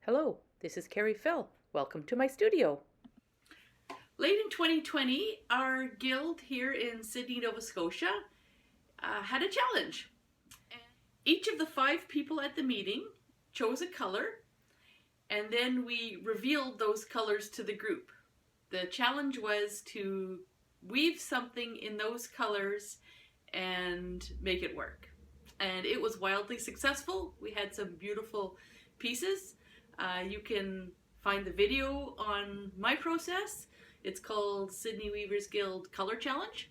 Hello, this is Carrie Fell. Welcome to my studio. Late in 2020, our guild here in Sydney, Nova Scotia had a challenge. Each of the 5 people at the meeting chose a color, and then we revealed those colors to the group. The challenge was to weave something in those colors and make it work. And it was wildly successful. We had some beautiful pieces. You can find the video on my process. It's called Sydney Weavers Guild Color Challenge.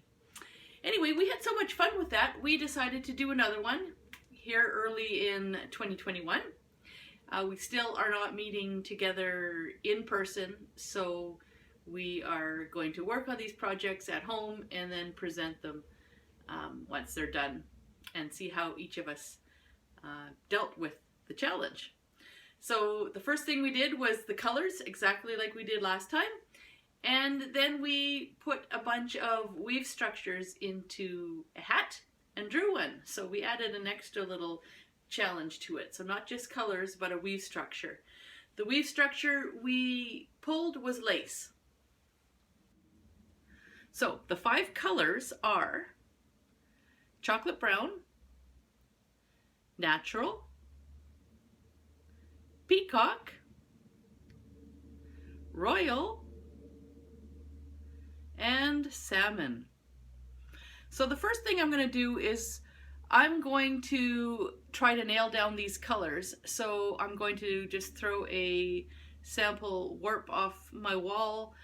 Anyway, we had so much fun with that, we decided to do another one here early in 2021. We still are not meeting together in person, so we are going to work on these projects at home and then present them once they're done and see how each of us dealt with the challenge. So the first thing we did was the colors, exactly like we did last time. And then we put a bunch of weave structures into a hat and drew one. So we added an extra little challenge to it. So not just colors, but a weave structure. The weave structure we pulled was lace. So the 5 colors are chocolate brown, natural, peacock, royal, and salmon. So the first thing I'm going to do is I'm going to try to nail down these colors. So I'm going to just throw a sample warp off my wall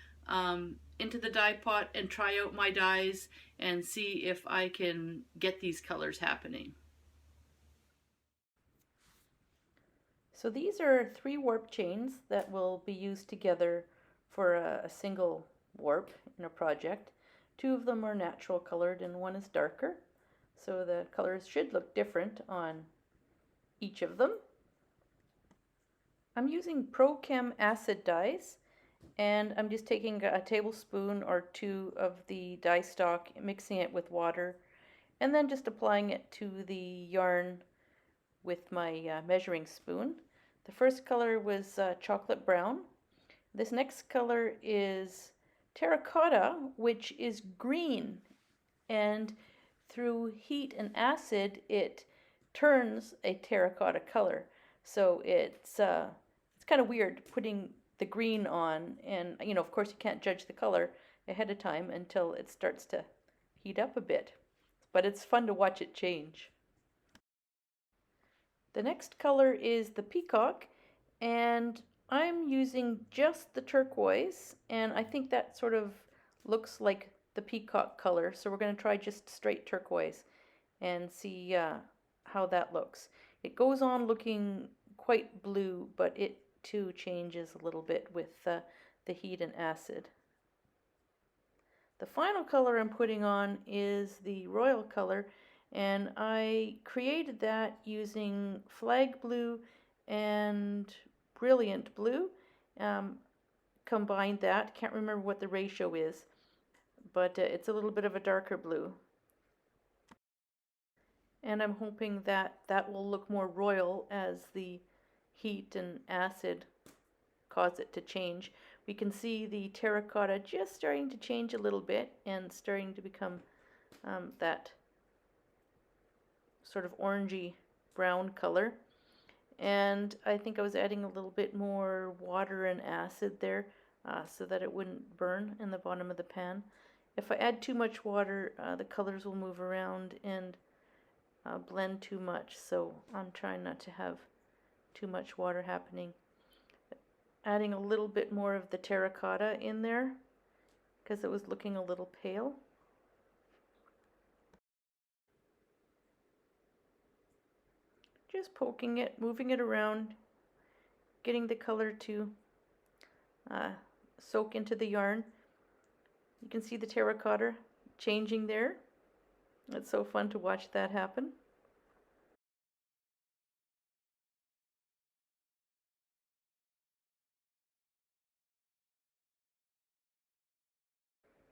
into the dye pot and try out my dyes and see if I can get these colors happening. So these are 3 warp chains that will be used together for a single warp in a project. 2 of them are natural colored and 1 is darker. So the colors should look different on each of them. I'm using ProChem acid dyes, and I'm just taking a tablespoon or 2 of the dye stock, mixing it with water, and then just applying it to the yarn with my measuring spoon. The first color was chocolate brown. This next color is terracotta, which is green, and through heat and acid it turns a terracotta color. So it's kind of weird putting the green on, and of course you can't judge the color ahead of time until it starts to heat up a bit, but it's fun to watch it change. The next color is the peacock, and I'm using just the turquoise, and I think that sort of looks like the peacock color, so we're going to try just straight turquoise and see how that looks. It goes on looking quite blue, but it too changes a little bit with the heat and acid. The final color I'm putting on is the royal color, and I created that using flag blue and brilliant blue. Combined that, can't remember what the ratio is, but it's a little bit of a darker blue. And I'm hoping that that will look more royal as the heat and acid cause it to change. We can see the terracotta just starting to change a little bit and starting to become that sort of orangey brown color. And I think I was adding a little bit more water and acid there so that it wouldn't burn in the bottom of the pan. If I add too much water, the colors will move around and blend too much, so I'm trying not to have too much water happening. Adding a little bit more of the terracotta in there because it was looking a little pale. Just poking it, moving it around, getting the color to soak into the yarn. You can see the terracotta changing there. It's so fun to watch that happen.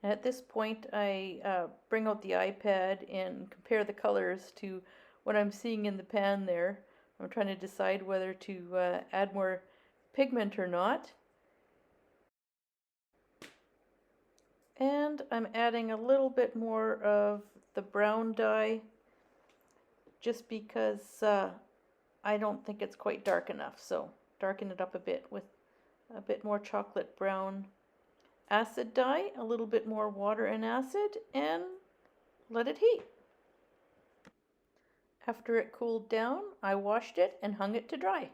At this point, I bring out the iPad and compare the colors to what I'm seeing in the pan there. I'm trying to decide whether to add more pigment or not. And I'm adding a little bit more of the brown dye just because I don't think it's quite dark enough. So darken it up a bit with a bit more chocolate brown acid dye, a little bit more water and acid, and let it heat. After it cooled down, I washed it and hung it to dry.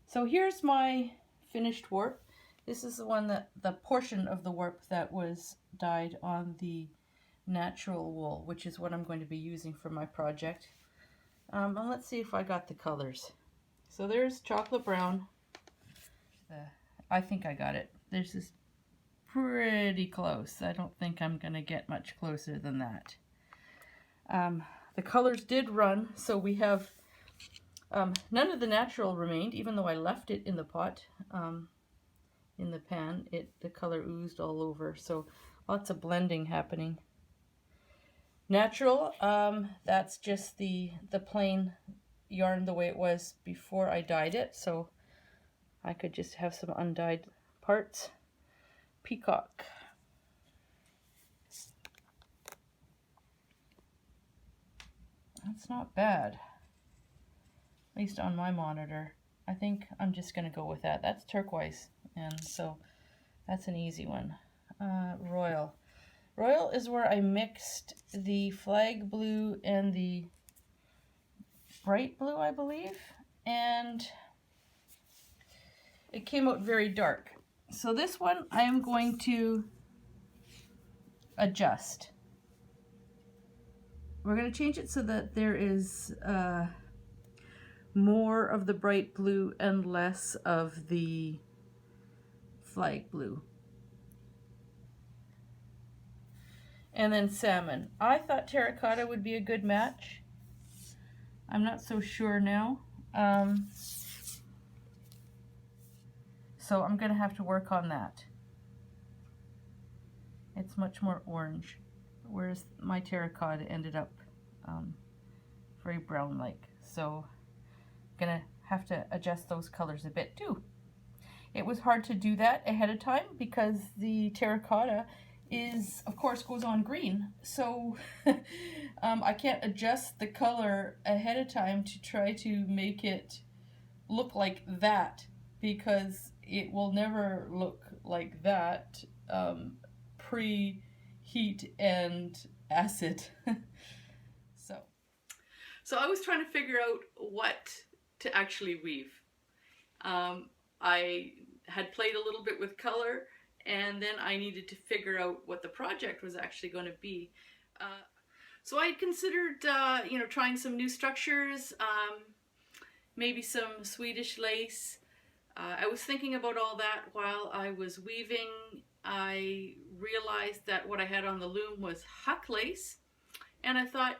So here's my finished warp. This is the one the portion of the warp that was dyed on the natural wool, which is what I'm going to be using for my project. And let's see if I got the colors. So there's chocolate brown. I think I got it. This is pretty close. I don't think I'm going to get much closer than that. The colors did run, so we have none of the natural remained, even though I left it in the pot, in the pan. The color oozed all over, so lots of blending happening. Natural, that's just the plain yarn the way it was before I dyed it, so I could just have some undyed parts. Peacock. That's not bad, at least on my monitor. I think I'm just going to go with that. That's turquoise, and so that's an easy one. Royal. Royal is where I mixed the flag blue and the bright blue, I believe, and it came out very dark. So this one I am going to adjust. We're going to change it so that there is more of the bright blue and less of the flag blue. And then salmon. I thought terracotta would be a good match. I'm not so sure now. So I'm going to have to work on that. It's much more orange, whereas my terracotta ended up very brown-like. So I'm going to have to adjust those colors a bit too. It was hard to do that ahead of time because the terracotta is, of course, goes on green. So I can't adjust the color ahead of time to try to make it look like that, because it will never look like that pre-heat and acid. So I was trying to figure out what to actually weave. I had played a little bit with color, and then I needed to figure out what the project was actually going to be. So I had considered, trying some new structures, maybe some Swedish lace. I was thinking about all that while I was weaving. I realized that what I had on the loom was huck lace, and I thought,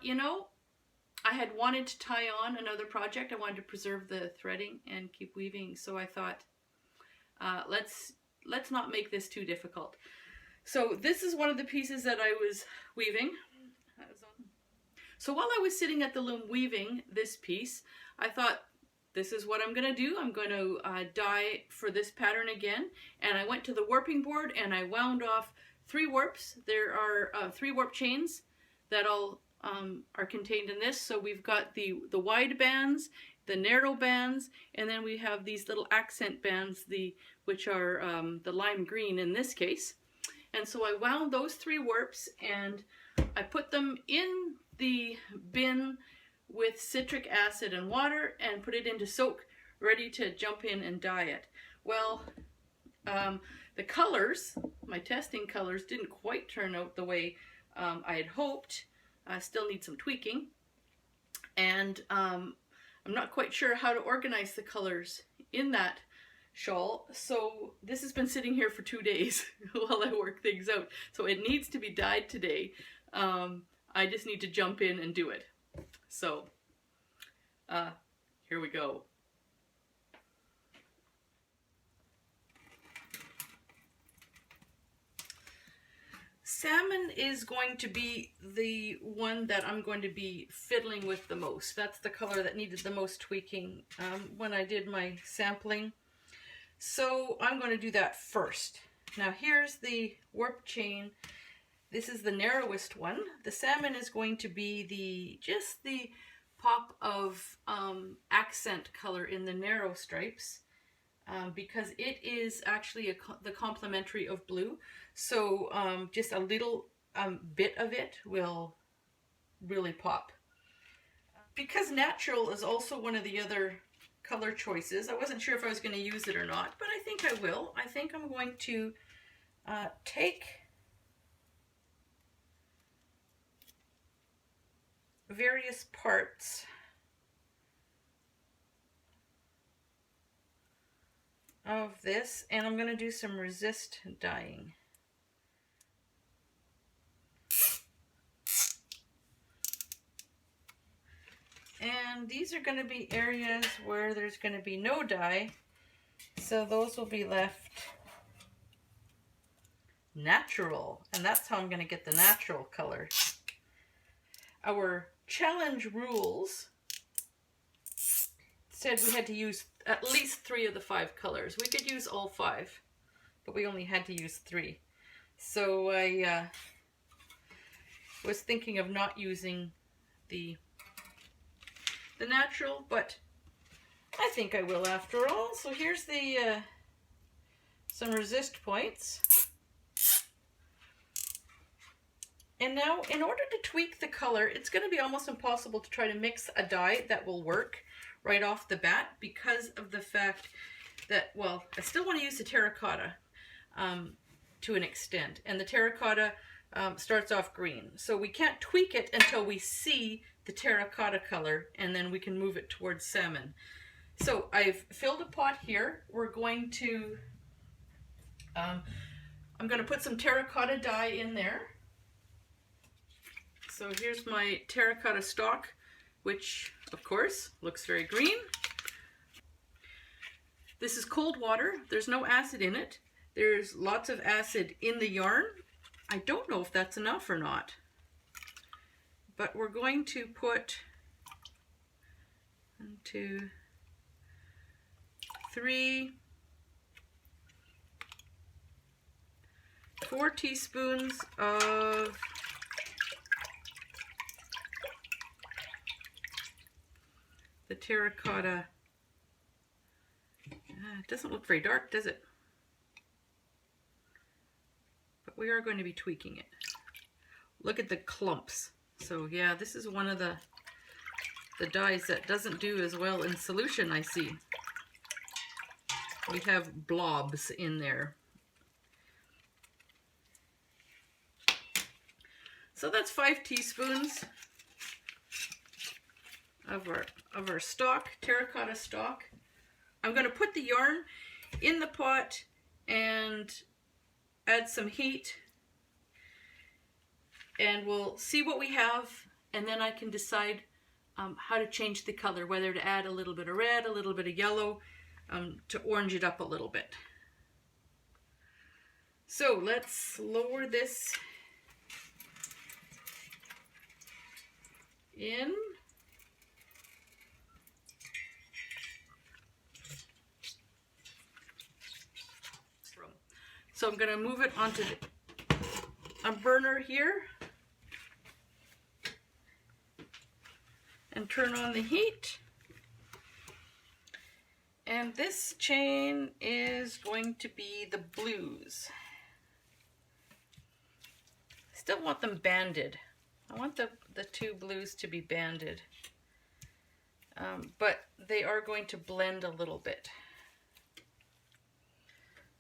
I had wanted to tie on another project. I wanted to preserve the threading and keep weaving, so I thought, let's not make this too difficult. So this is one of the pieces that I was weaving. So while I was sitting at the loom weaving this piece, I thought, this is what I'm going to do. I'm going to dye for this pattern again. And I went to the warping board and I wound off 3 warps. There are 3 warp chains that all are contained in this. So we've got the wide bands, the narrow bands, and then we have these little accent bands, which are the lime green in this case. And so I wound those 3 warps and I put them in the bin with citric acid and water and put it into soak, ready to jump in and dye it. Well, the colors, my testing colors, didn't quite turn out the way I had hoped. I still need some tweaking, and I'm not quite sure how to organize the colors in that shawl, so this has been sitting here for 2 days while I work things out. So it needs to be dyed today. I just need to jump in and do it. So, here we go. Salmon is going to be the one that I'm going to be fiddling with the most. That's the color that needed the most tweaking. When I did my sampling, So I'm going to do that first. Now here's the warp chain. This is the narrowest one. The salmon is going to be just the pop of accent color in the narrow stripes, because it is actually the complementary of blue. So just a little bit of it will really pop. Because natural is also one of the other color choices, I wasn't sure if I was going to use it or not, but I think I will. I think I'm going to take various parts of this, and I'm going to do some resist dyeing. And these are going to be areas where there's going to be no dye, so those will be left natural, and that's how I'm going to get the natural color. Our challenge rules said we had to use at least 3 of the 5 colors. We could use all 5, but we only had to use 3. So I was thinking of not using the natural, but I think I will after all. So here's the some resist points. And now, in order to tweak the color, it's going to be almost impossible to try to mix a dye that will work right off the bat, because of the fact that, well, I still want to use the terracotta to an extent, and the terracotta starts off green. So we can't tweak it until we see the terracotta color, and then we can move it towards salmon. So I've filled a pot here. We're going to, I'm going to put some terracotta dye in there. So here's my terracotta stock, which of course looks very green. This is cold water. There's no acid in it. There's lots of acid in the yarn. I don't know if that's enough or not, but we're going to put 1, 2, 3, 4 teaspoons of the terracotta. It doesn't look very dark, does it? But we are going to be tweaking it. Look at the clumps. So yeah, this is one of the dyes that doesn't do as well in solution, I see. We have blobs in there. So that's 5 teaspoons of our stock, terracotta stock. I'm going to put the yarn in the pot and add some heat, and we'll see what we have, and then I can decide how to change the color, whether to add a little bit of red, a little bit of yellow, to orange it up a little bit. So let's lower this in. So I'm going to move it onto a burner here and turn on the heat. And this chain is going to be the blues. Still want them banded. I want the 2 blues to be banded, but they are going to blend a little bit.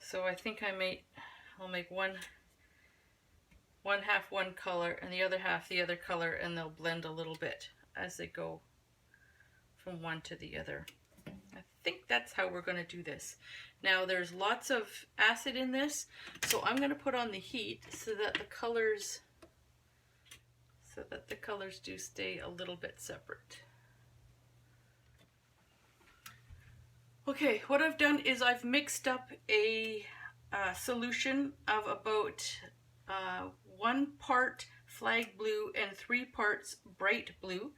So I think I'll make one half one color and the other half the other color, and they'll blend a little bit as they go from one to the other. I think that's how we're going to do this. Now there's lots of acid in this, so I'm going to put on the heat so that the colors do stay a little bit separate. Okay, what I've done is I've mixed up a solution of about 1 part flag blue and 3 parts bright blue,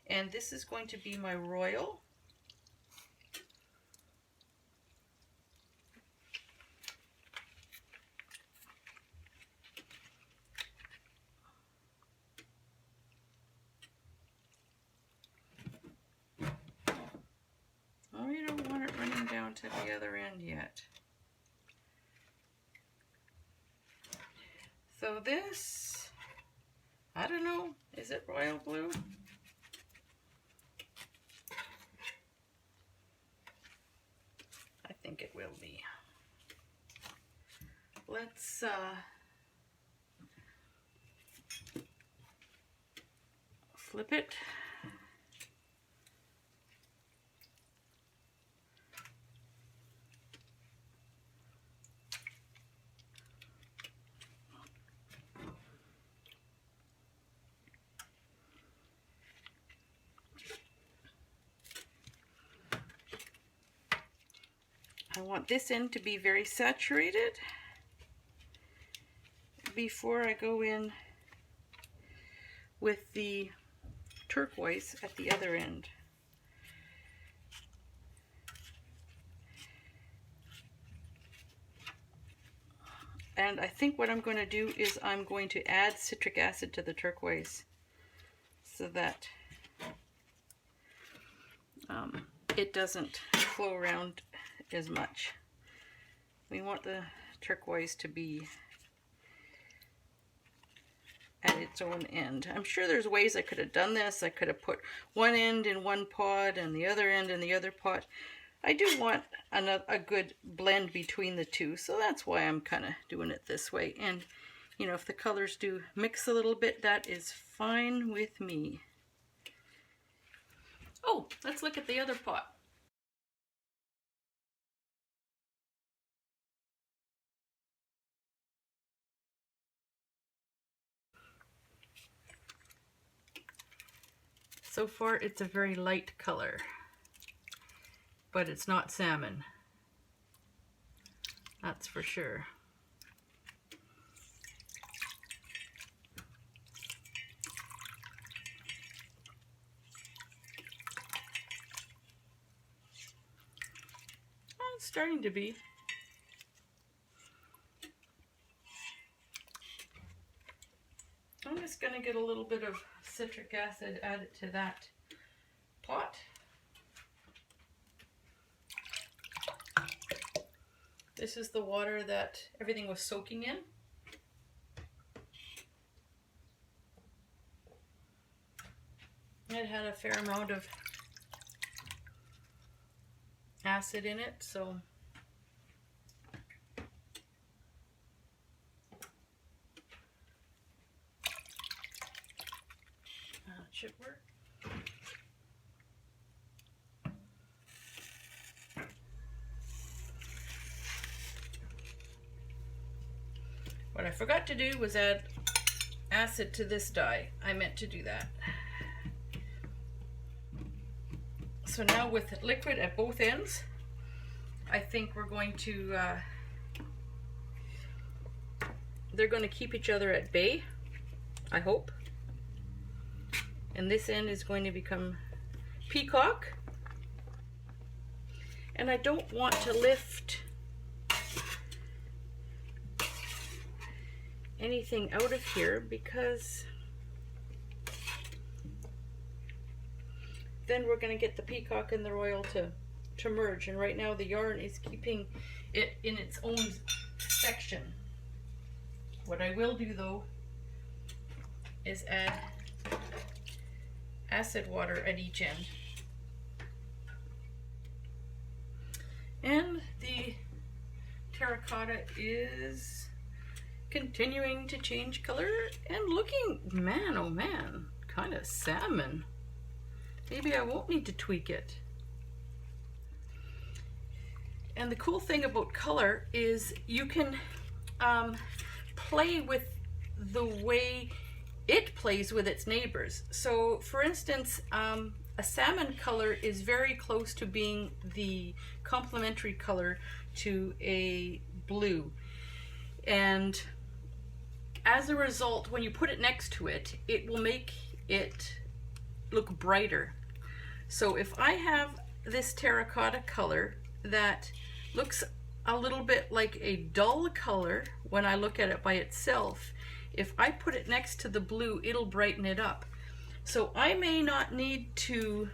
and this is going to be my royal. end yet. So this, I don't know, is it royal blue? I think it will be. Let's flip it. I want this end to be very saturated before I go in with the turquoise at the other end. And I think what I'm going to do is I'm going to add citric acid to the turquoise so that it doesn't flow around as much. We want the turquoise to be at its own end. I'm sure there's ways I could have done this. I could have put one end in one pot and the other end in the other pot. I do want a good blend between the two, so that's why I'm kind of doing it this way. And, you know, if the colors do mix a little bit, that is fine with me. Oh, let's look at the other pot. So far, it's a very light color, but it's not salmon. That's for sure. Well, it's starting to be. I'm just going to get a little bit of citric acid added to that pot. This is the water that everything was soaking in. It had a fair amount of acid in it, so it should work. What I forgot to do was add acid to this dye. I meant to do that. So now with liquid at both ends, I think we're going to, they're going to keep each other at bay, I hope. And this end is going to become peacock. And I don't want to lift anything out of here because then we're going to get the peacock and the royal to merge, and right now the yarn is keeping it in its own section. What I will do though is add acid water at each end, and the terracotta is continuing to change color and looking, man oh man, kind of salmon. Maybe I won't need to tweak it. And the cool thing about color is you can play with the way it plays with its neighbors. So for instance, a salmon color is very close to being the complementary color to a blue. And as a result, when you put it next to it, it will make it look brighter. So if I have this terracotta color that looks a little bit like a dull color when I look at it by itself, if I put it next to the blue, it'll brighten it up. So I may not need to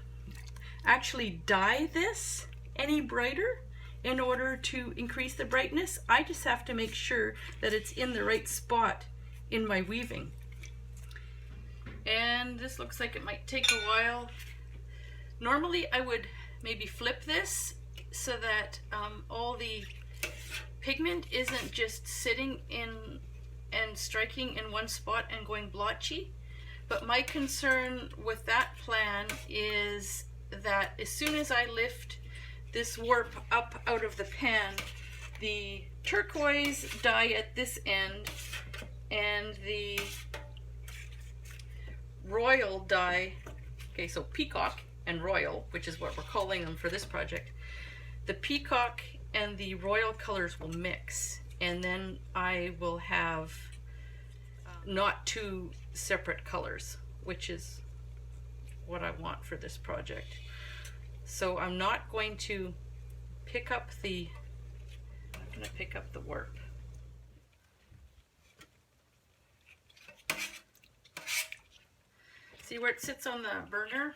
actually dye this any brighter. in order to increase the brightness. I just have to make sure that it's in the right spot in my weaving. And this looks like it might take a while. Normally I would maybe flip this so that all the pigment isn't just sitting in and striking in one spot and going blotchy. But my concern with that plan is that as soon as I lift this warp up out of the pan, the turquoise dye at this end and the royal dye, okay, so peacock and royal, which is what we're calling them for this project, the peacock and the royal colors will mix, and then I will have not two separate colors, which is what I want for this project. So I'm not going to pick up the, I'm going to pick up the warp. See where it sits on the burner?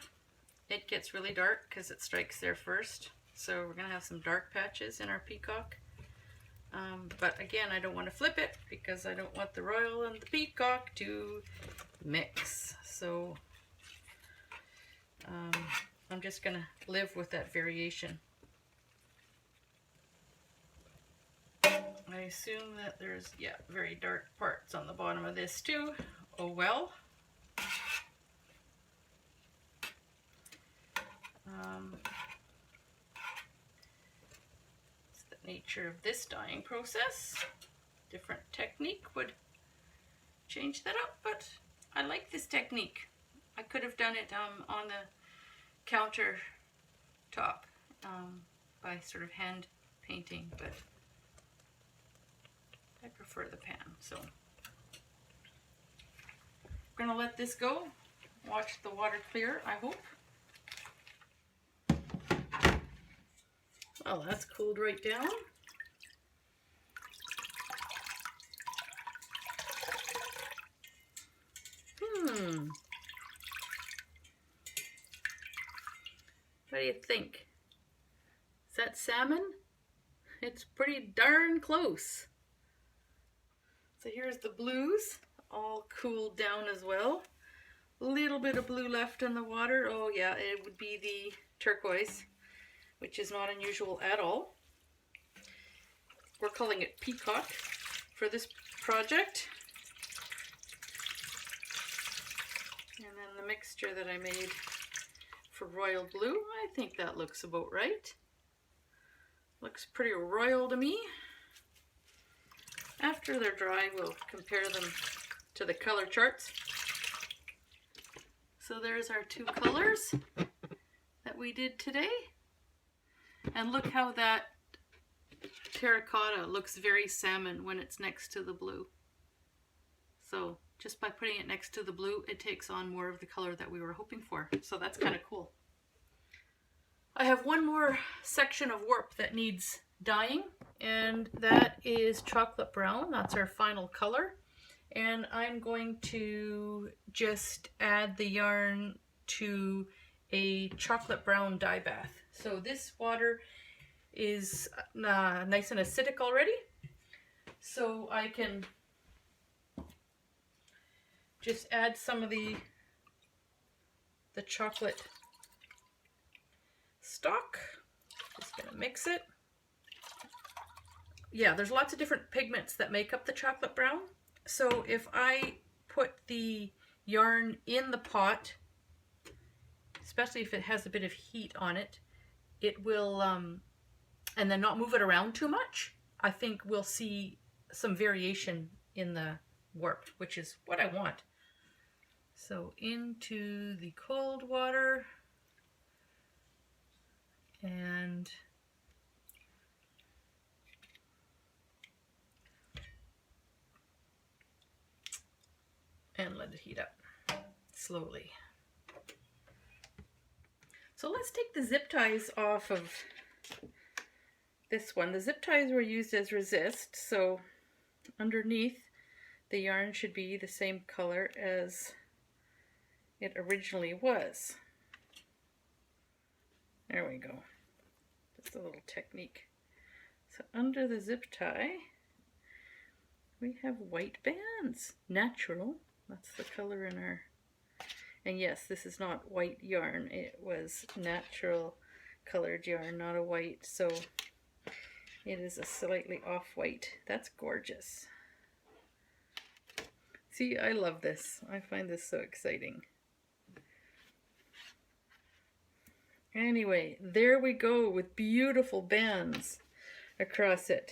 It gets really dark because it strikes there first. So we're going to have some dark patches in our peacock. But again, I don't want to flip it because I don't want the royal and the peacock to mix. So I'm just going to live with that variation. I assume that there's, yeah, very dark parts on the bottom of this too. Oh well. It's the nature of this dyeing process. Different technique would change that up, but I like this technique. I could have done it on the countertop by sort of hand painting, but I prefer the pan. So I'm gonna let this go. Watch the water clear, I hope. Oh, that's cooled right down. What do you think? Is that salmon? It's pretty darn close. So here's the blues, all cooled down as well. A little bit of blue left in the water. Oh yeah, it would be the turquoise, which is not unusual at all. We're calling it peacock for this project. And then the mixture that I made for royal blue, I think that looks about right. Looks pretty royal to me. After they're dry, we'll compare them to the color charts. So there's our two colors that we did today. And look how that terracotta looks very salmon when it's next to the blue. So just by putting it next to the blue, it takes on more of the color that we were hoping for. So that's kind of cool. I have one more section of warp that needs dyeing, and that is chocolate brown. That's our final color. And I'm going to just add the yarn to a chocolate brown dye bath. So this water is nice and acidic already, so I can just add some of the chocolate stock. Just gonna mix it. Yeah, there's lots of different pigments that make up the chocolate brown. So if I put the yarn in the pot, especially if it has a bit of heat on it, it will, and then not move it around too much, I think we'll see some variation in the warp, which is what I want. So into the cold water, and let it heat up slowly. So let's take the zip ties off of this one. The zip ties were used as resist, so underneath the yarn should be the same color as it originally was. There we go. Just a little technique. So under the zip tie, we have white bands. Natural. That's the color in our... And yes, this is not white yarn. It was natural colored yarn, not a white. So it is a slightly off-white. That's gorgeous. See, I love this. I find this so exciting. Anyway, there we go with beautiful bands across it.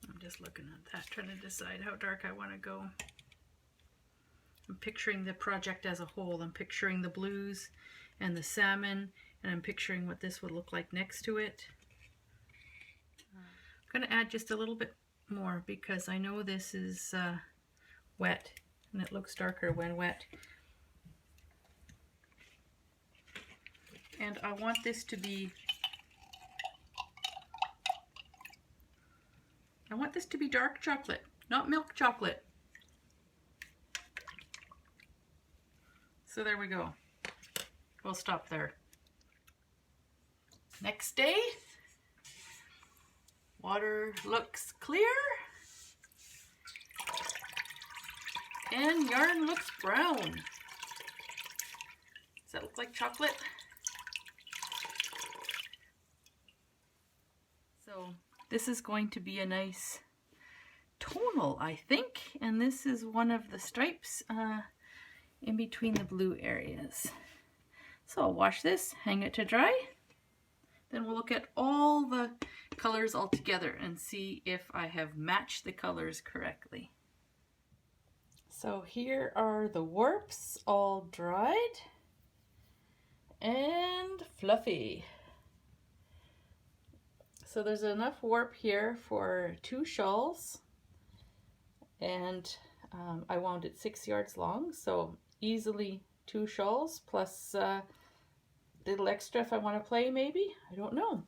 I'm just looking at that, trying to decide how dark I want to go. I'm picturing the project as a whole. I'm picturing the blues and the salmon, and I'm picturing what this would look like next to it. I'm going to add just a little bit more because I know this is wet and it looks darker when wet. And I want this to be dark chocolate, not milk chocolate. So there we go. We'll stop there. Next day, water looks clear and yarn looks brown. Does that look like chocolate? So this is going to be a nice tonal, I think, and this is one of the stripes in between the blue areas. So I'll wash this, hang it to dry, then we'll look at all the colors all together and see if I have matched the colors correctly. So here are the warps all dried and fluffy. So there's enough warp here for 2 shawls, and I wound it 6 yards long, so easily 2 shawls plus a little extra if I want to play maybe, I don't know.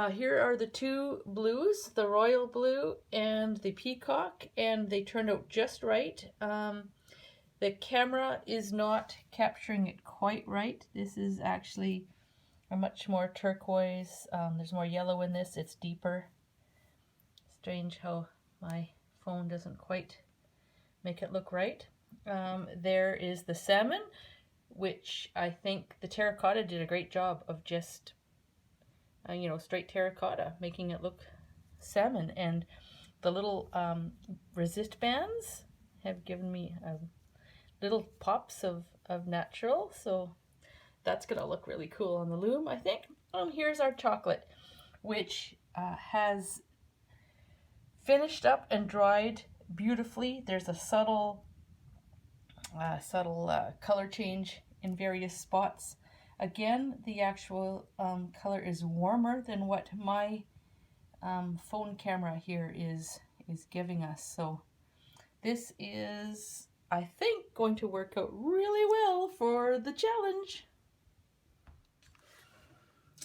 Here are the 2 blues, the royal blue and the peacock, and they turned out just right. The camera is not capturing it quite right. This is actually a much more turquoise. There's more yellow in this. It's deeper. Strange how my phone doesn't quite make it look right. There is the salmon, which I think the terracotta did a great job of just, you know, straight terracotta, making it look salmon. And the little resist bands have given me little pops of natural. So that's gonna look really cool on the loom, I think. Here's our chocolate, which has finished up and dried beautifully. There's a subtle color change in various spots. Again, the actual color is warmer than what my phone camera here is giving us. So this is, I think, going to work out really well for the challenge.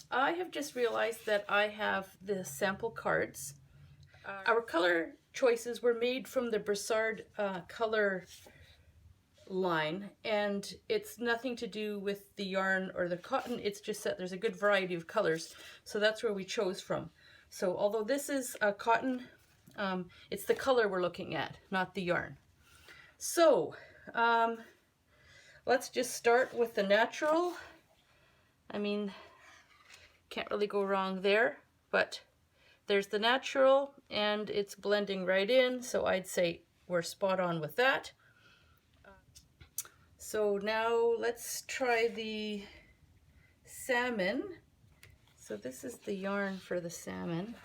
I have just realized that I have the sample cards. Our color choices were made from the Broussard color line, and it's nothing to do with the yarn or the cotton. It's just that there's a good variety of colors, so that's where we chose from. So although this is a cotton, it's the color we're looking at, not the yarn. So let's just start with the natural. I mean, can't really go wrong there, but there's the natural and it's blending right in, so I'd say we're spot on with that. So now let's try the salmon. So this is the yarn for the salmon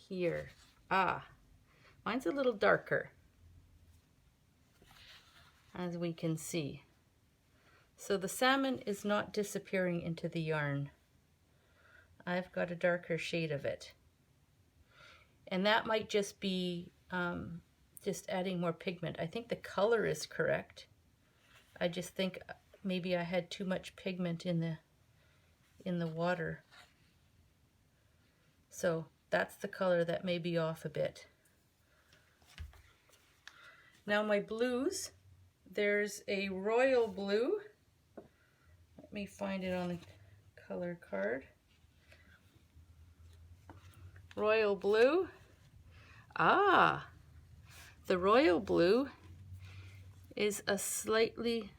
here. Mine's a little darker, as we can see. So the salmon is not disappearing into the yarn. I've got a darker shade of it. And that might just be just adding more pigment. I think the color is correct. I just think maybe I had too much pigment in the water. So that's the color that may be off a bit. Now my blues, there's a royal blue. Let me find it on the color card. Royal blue. Ah, the royal blue is a slightly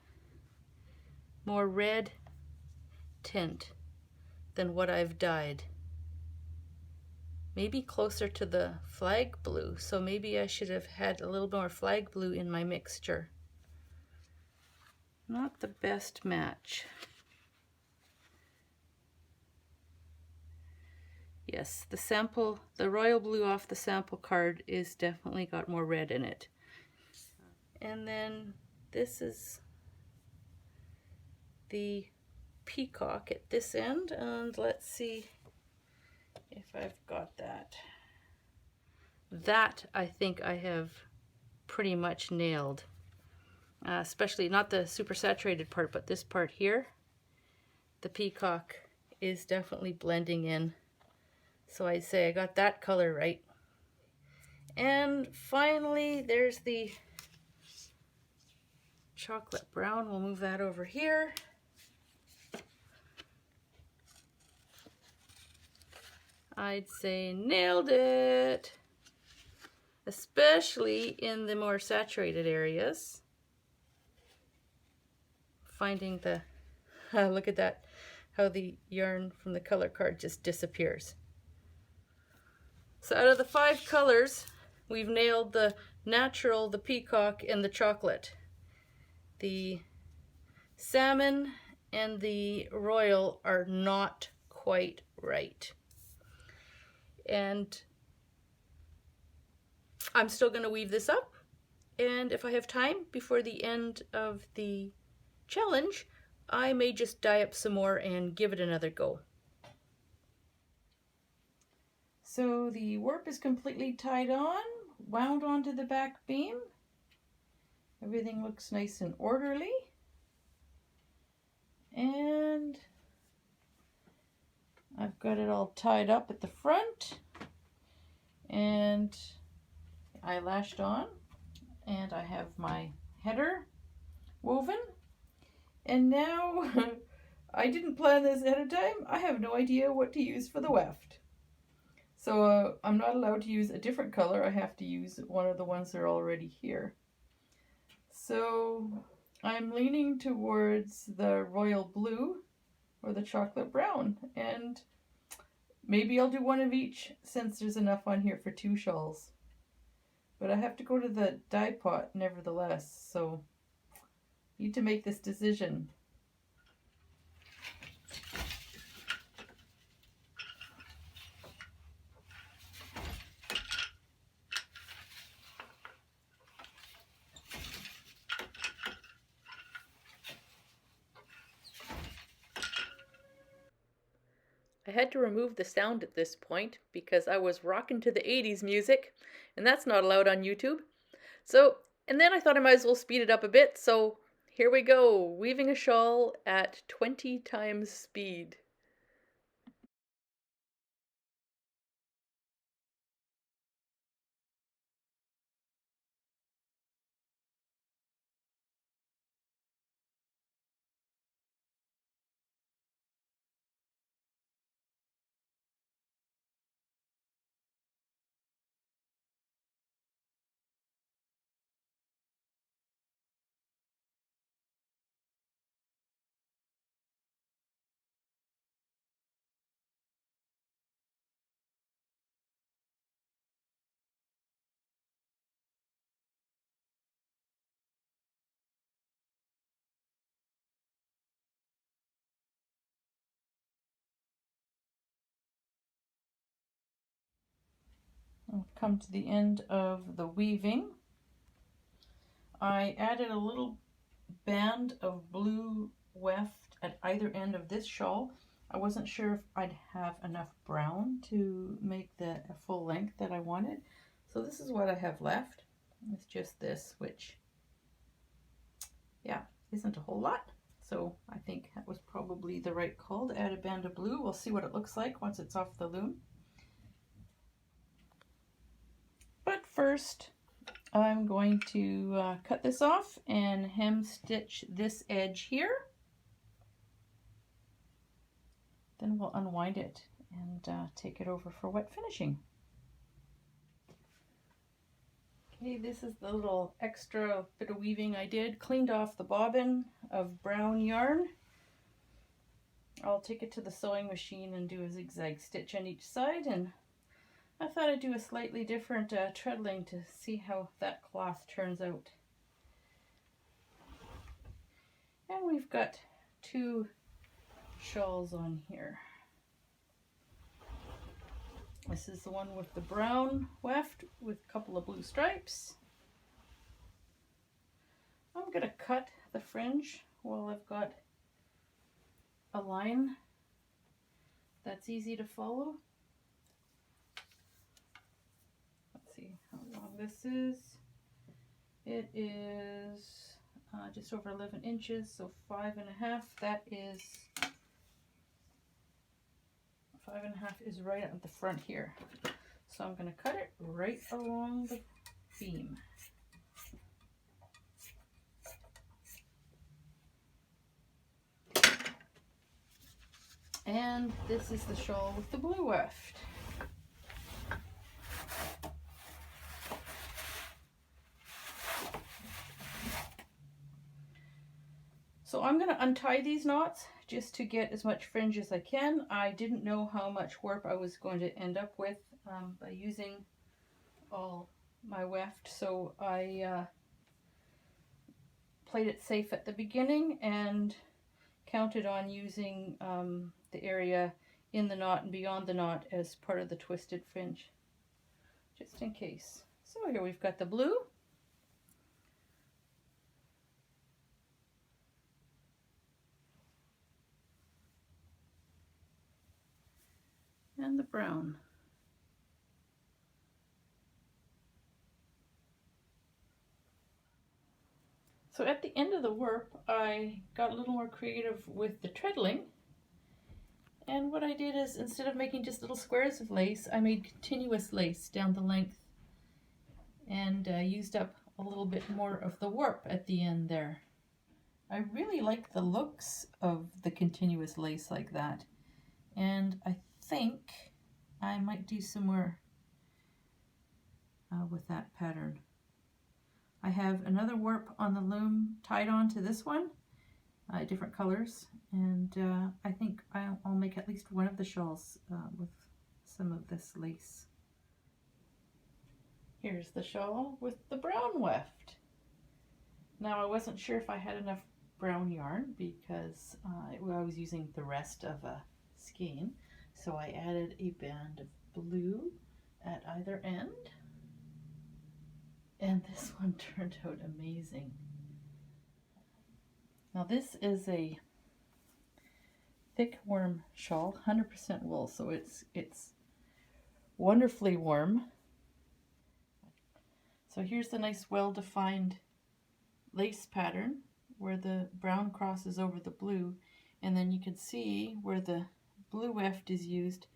more red tint than what I've dyed. Maybe closer to the flag blue, so maybe I should have had a little more flag blue in my mixture. Not the best match. Yes, the royal blue off the sample card is definitely got more red in it. And then this is the peacock at this end, and let's see if I've got that. That I think I have pretty much nailed, especially not the super saturated part, but this part here. The peacock is definitely blending in. So I'd say I got that color right. And finally, there's the chocolate brown. We'll move that over here. I'd say nailed it, especially in the more saturated areas. Finding the, look at that, how the yarn from the color card just disappears. So out of the 5 colors, we've nailed the natural, the peacock, and the chocolate. The salmon and the royal are not quite right. And I'm still going to weave this up, and if I have time before the end of the challenge, I may just dye up some more and give it another go. So the warp is completely tied on, wound onto the back beam. Everything looks nice and orderly. And I've got it all tied up at the front, and I lashed on, and I have my header woven. And now, I didn't plan this ahead of time. I have no idea what to use for the weft. So I'm not allowed to use a different color. I have to use one of the ones that are already here. So I'm leaning towards the royal blue or the chocolate brown, and maybe I'll do one of each since there's enough on here for 2 shawls. But I have to go to the dye pot nevertheless, so I need to make this decision. I had to remove the sound at this point because I was rocking to the 80s music, and that's not allowed on YouTube. So, and then I thought I might as well speed it up a bit, so here we go, weaving a shawl at 20 times speed. I've come to the end of the weaving. I added a little band of blue weft at either end of this shawl. I wasn't sure if I'd have enough brown to make the full length that I wanted. So this is what I have left. It's just this, which, yeah, isn't a whole lot. So I think that was probably the right call to add a band of blue. We'll see what it looks like once it's off the loom. But first, I'm going to cut this off and hem stitch this edge here. Then we'll unwind it and take it over for wet finishing. Okay, this is the little extra bit of weaving I did. Cleaned off the bobbin of brown yarn. I'll take it to the sewing machine and do a zigzag stitch on each side, and I thought I'd do a slightly different treadling to see how that cloth turns out. And we've got 2 shawls on here. This is the one with the brown weft with a couple of blue stripes. I'm going to cut the fringe while I've got a line that's easy to follow. Let's see how long this is. It is just over 11 inches, so 5.5. That is 5.5 is right at the front here. So I'm going to cut it right along the beam. And this is the shawl with the blue weft. So I'm going to untie these knots just to get as much fringe as I can. I didn't know how much warp I was going to end up with by using all my weft, so I played it safe at the beginning and counted on using the area in the knot and beyond the knot as part of the twisted fringe, just in case. So here we've got the blue. And the brown. So at the end of the warp, I got a little more creative with the treadling. And what I did is, instead of making just little squares of lace, I made continuous lace down the length and used up a little bit more of the warp at the end there. I really like the looks of the continuous lace like that. And I think I might do some more with that pattern. I have another warp on the loom tied on to this one, different colors, and I think I'll make at least one of the shawls with some of this lace. Here's the shawl with the brown weft. Now I wasn't sure if I had enough brown yarn because I was using the rest of a skein, so I added a band of blue at either end. And this one turned out amazing. Now this is a thick worm shawl, 100% wool, so it's wonderfully warm. So here's the nice well-defined lace pattern where the brown crosses over the blue, and then you can see where the blue weft is used,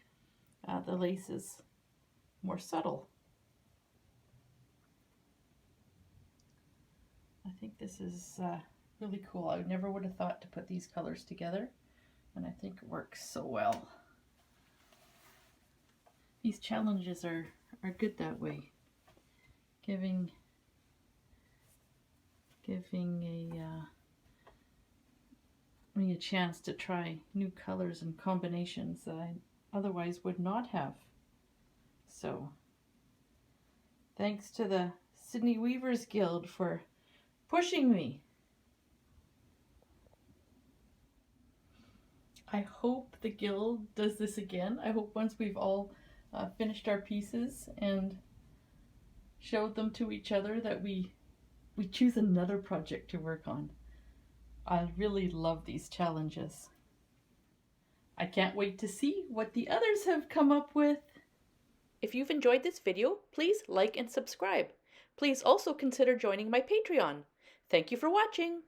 the lace is more subtle. I think this is really cool. I never would have thought to put these colors together, and I think it works so well. These challenges are good that way, giving me a chance to try new colors and combinations that I otherwise would not have. So thanks to the Sydney Weavers Guild for pushing me. I hope the Guild does this again. I hope once we've all finished our pieces and showed them to each other that we choose another project to work on. I really love these challenges. I can't wait to see what the others have come up with. If you've enjoyed this video, please like and subscribe. Please also consider joining my Patreon. Thank you for watching.